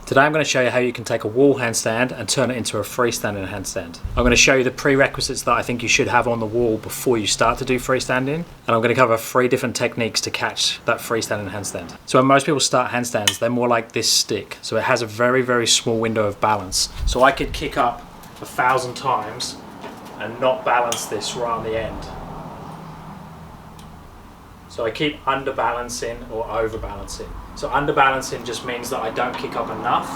Today I'm going to show you how you can take a wall handstand and turn it into a freestanding handstand. I'm going to show you the prerequisites that I think you should have on the wall before you start to do freestanding, and I'm going to cover 3 different techniques to catch that freestanding handstand. So when most people start handstands, they're more like this stick. So it has a very, very small window of balance. So I could kick up 1,000 times and not balance this right on the end. So I keep underbalancing or overbalancing. So underbalancing just means that I don't kick up enough.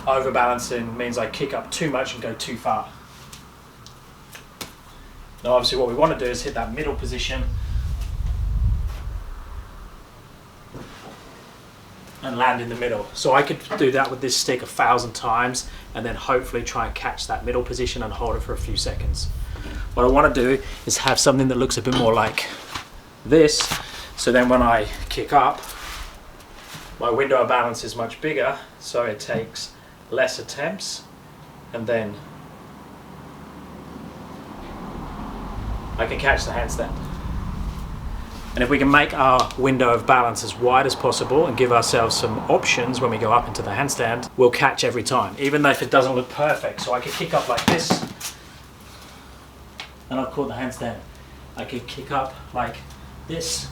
Overbalancing means I kick up too much and go too far. Now obviously what we want to do is hit that middle position and land in the middle. So I could do that with this stick 1,000 times and then hopefully try and catch that middle position and hold it for a few seconds. What I want to do is have something that looks a bit more like this, so then when I kick up, my window of balance is much bigger, so it takes less attempts, and then I can catch the handstand. And if we can make our window of balance as wide as possible and give ourselves some options when we go up into the handstand, we'll catch every time, even though if it doesn't look perfect. So I could kick up like this, and I've caught the handstand. I could kick up like this,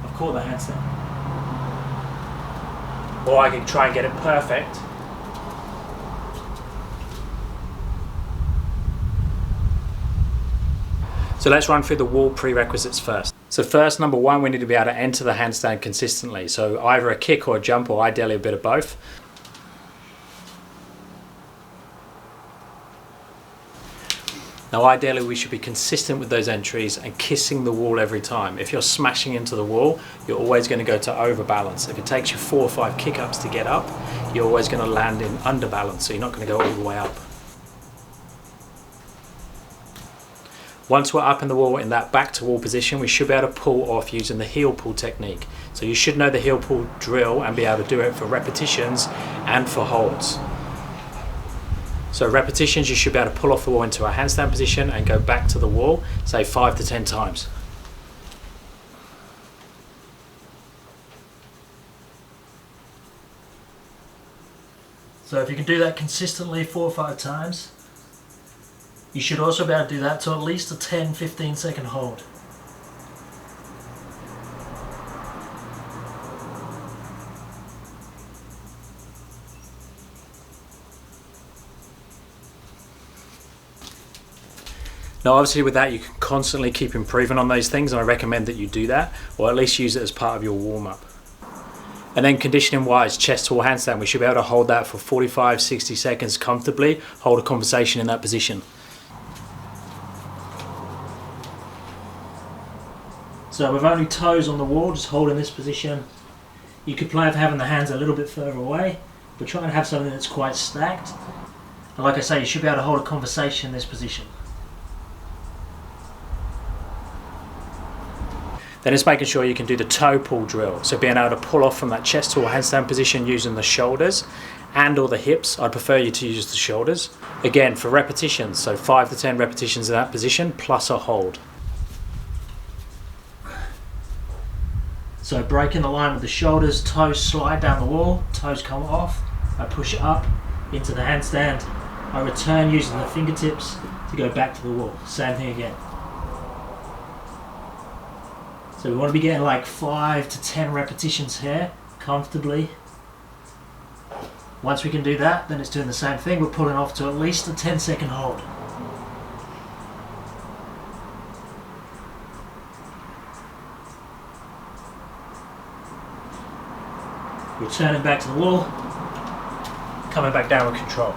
I've caught the handstand. Or I could try and get it perfect. So let's run through the wall prerequisites first. So first, number 1, we need to be able to enter the handstand consistently. So either a kick or a jump, or ideally a bit of both. Now ideally we should be consistent with those entries and kissing the wall every time. If you're smashing into the wall, you're always going to go to overbalance. If it takes you 4 or 5 kick-ups to get up, you're always going to land in underbalance, so you're not going to go all the way up. Once we're up in the wall in that back to wall position, we should be able to pull off using the heel pull technique. So you should know the heel pull drill and be able to do it for repetitions and for holds. So repetitions, you should be able to pull off the wall into a handstand position and go back to the wall, say 5 to 10 times. So if you can do that consistently 4 or 5 times, you should also be able to do that to at least a 10-15 second hold. Now obviously with that you can constantly keep improving on those things, and I recommend that you do that, or at least use it as part of your warm-up. And then conditioning wise, chest to wall handstand, we should be able to hold that for 45-60 seconds comfortably, hold a conversation in that position. So with only toes on the wall, just holding this position. You could play with having the hands a little bit further away, but try and have something that's quite stacked. And like I say, you should be able to hold a conversation in this position. Then it's making sure you can do the toe pull drill. So being able to pull off from that chest to wall handstand position using the shoulders and or the hips. I'd prefer you to use the shoulders. Again, for repetitions, so 5 to 10 repetitions in that position plus a hold. So breaking the line with the shoulders, toes slide down the wall, toes come off. I push it up into the handstand. I return using the fingertips to go back to the wall. Same thing again. So we want to be getting like 5 to 10 repetitions here, comfortably. Once we can do that, then it's doing the same thing. We're pulling off to at least a 10-second hold. Returning back to the wall, coming back down with control.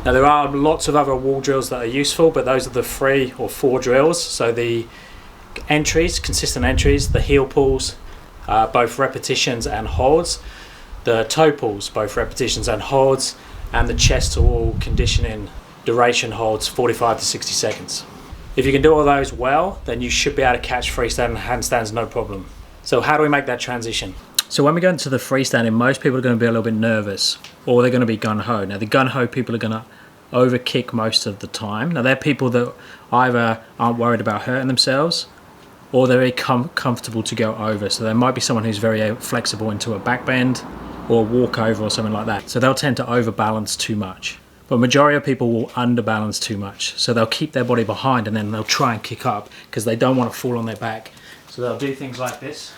Now there are lots of other wall drills that are useful, but those are the 3 or 4 drills. So the entries, consistent entries, the heel pulls, both repetitions and holds, the toe pulls, both repetitions and holds, and the chest to wall conditioning duration holds 45 to 60 seconds. If you can do all those well, then you should be able to catch freestanding handstands no problem. So how do we make that transition? So when we go into the freestanding, most people are going to be a little bit nervous, or they're going to be gung-ho. Now the gung-ho people are going to overkick most of the time. Now they're people that either aren't worried about hurting themselves, or they're very comfortable to go over. So there might be someone who's very flexible into a back bend or a walk over or something like that. So they'll tend to overbalance too much. But majority of people will underbalance too much. So they'll keep their body behind and then they'll try and kick up because they don't want to fall on their back. So they'll do things like this.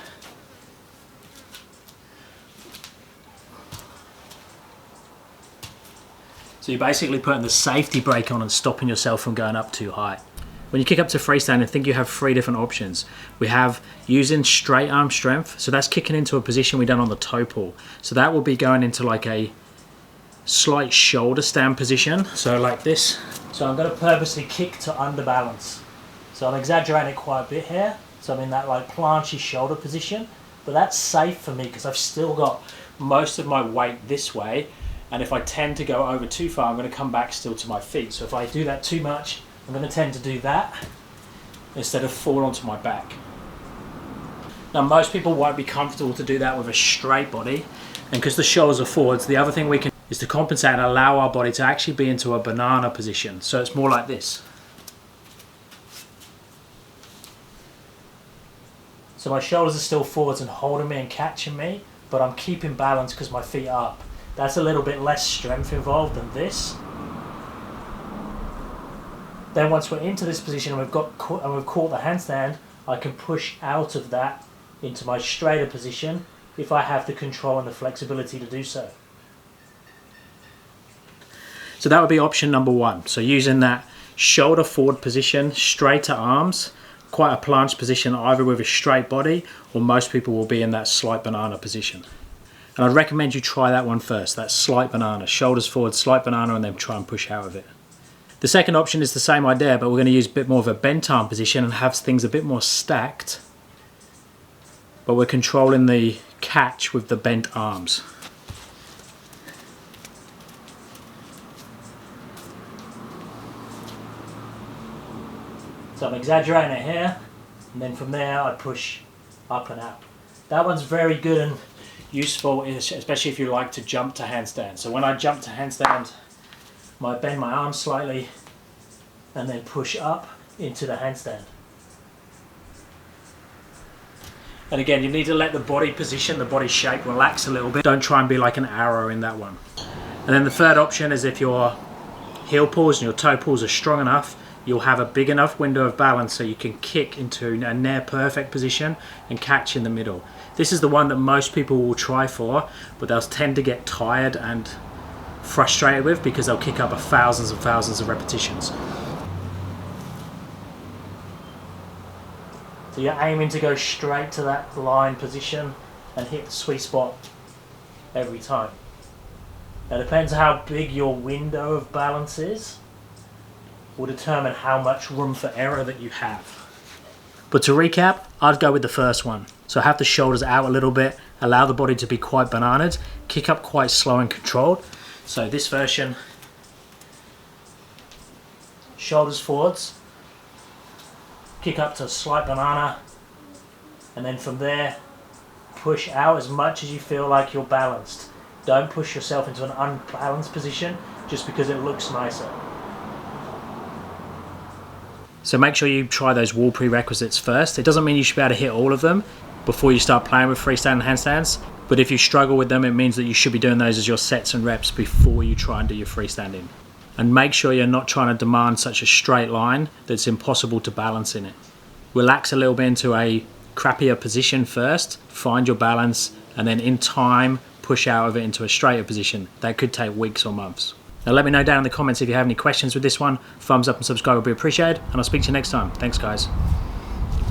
So you're basically putting the safety brake on and stopping yourself from going up too high. When you kick up to freestanding, I think you have 3 different options. We have using straight arm strength. So that's kicking into a position we done on the toe pull. So that will be going into like a slight shoulder stand position. So like this. So I'm going to purposely kick to underbalance. So I'm exaggerating it quite a bit here. So I'm in that like planchy shoulder position. But that's safe for me because I've still got most of my weight this way. And if I tend to go over too far, I'm going to come back still to my feet. So if I do that too much, I'm going to tend to do that instead of fall onto my back. Now most people won't be comfortable to do that with a straight body, and because the shoulders are forwards, the other thing we can is to compensate and allow our body to actually be into a banana position. So it's more like this. So my shoulders are still forwards and holding me and catching me, but I'm keeping balance because my feet are up. That's a little bit less strength involved than this. Then once we're into this position and we've caught the handstand, I can push out of that into my straighter position if I have the control and the flexibility to do so. So that would be option number 1. So using that shoulder forward position, straighter arms, quite a planche position either with a straight body, or most people will be in that slight banana position. And I'd recommend you try that one first, that slight banana, shoulders forward, slight banana, and then try and push out of it. The second option is the same idea, but we're going to use a bit more of a bent arm position and have things a bit more stacked. But we're controlling the catch with the bent arms. So I'm exaggerating it here, and then from there I push up and out. That one's very good and useful, especially if you like to jump to handstand. So when I jump to handstand, I bend my arms slightly and then push up into the handstand. And again, you need to let the body position, the body shape relax a little bit. Don't try and be like an arrow in that one. And then the third option is if your heel pulls and your toe pulls are strong enough, you'll have a big enough window of balance so you can kick into a near perfect position and catch in the middle. This is the one that most people will try for, but they'll tend to get tired and frustrated with because they'll kick up thousands and thousands of repetitions. So you're aiming to go straight to that line position and hit the sweet spot every time. Now it depends how big your window of balance is, will determine how much room for error that you have. But to recap, I'd go with the first one. So have the shoulders out a little bit, allow the body to be quite bananaed, kick up quite slow and controlled. So this version, shoulders forwards, kick up to a slight banana, and then from there, push out as much as you feel like you're balanced. Don't push yourself into an unbalanced position just because it looks nicer. So make sure you try those wall prerequisites first. It doesn't mean you should be able to hit all of them before you start playing with freestyle and handstands, but if you struggle with them, it means that you should be doing those as your sets and reps before you try and do your freestanding. And make sure you're not trying to demand such a straight line that's impossible to balance in it. Relax a little bit into a crappier position first, find your balance, and then in time push out of it into a straighter position. That could take weeks or months. Now let me know down in the comments if you have any questions with this one. Thumbs up and subscribe would be appreciated, and I'll speak to you next time. Thanks guys.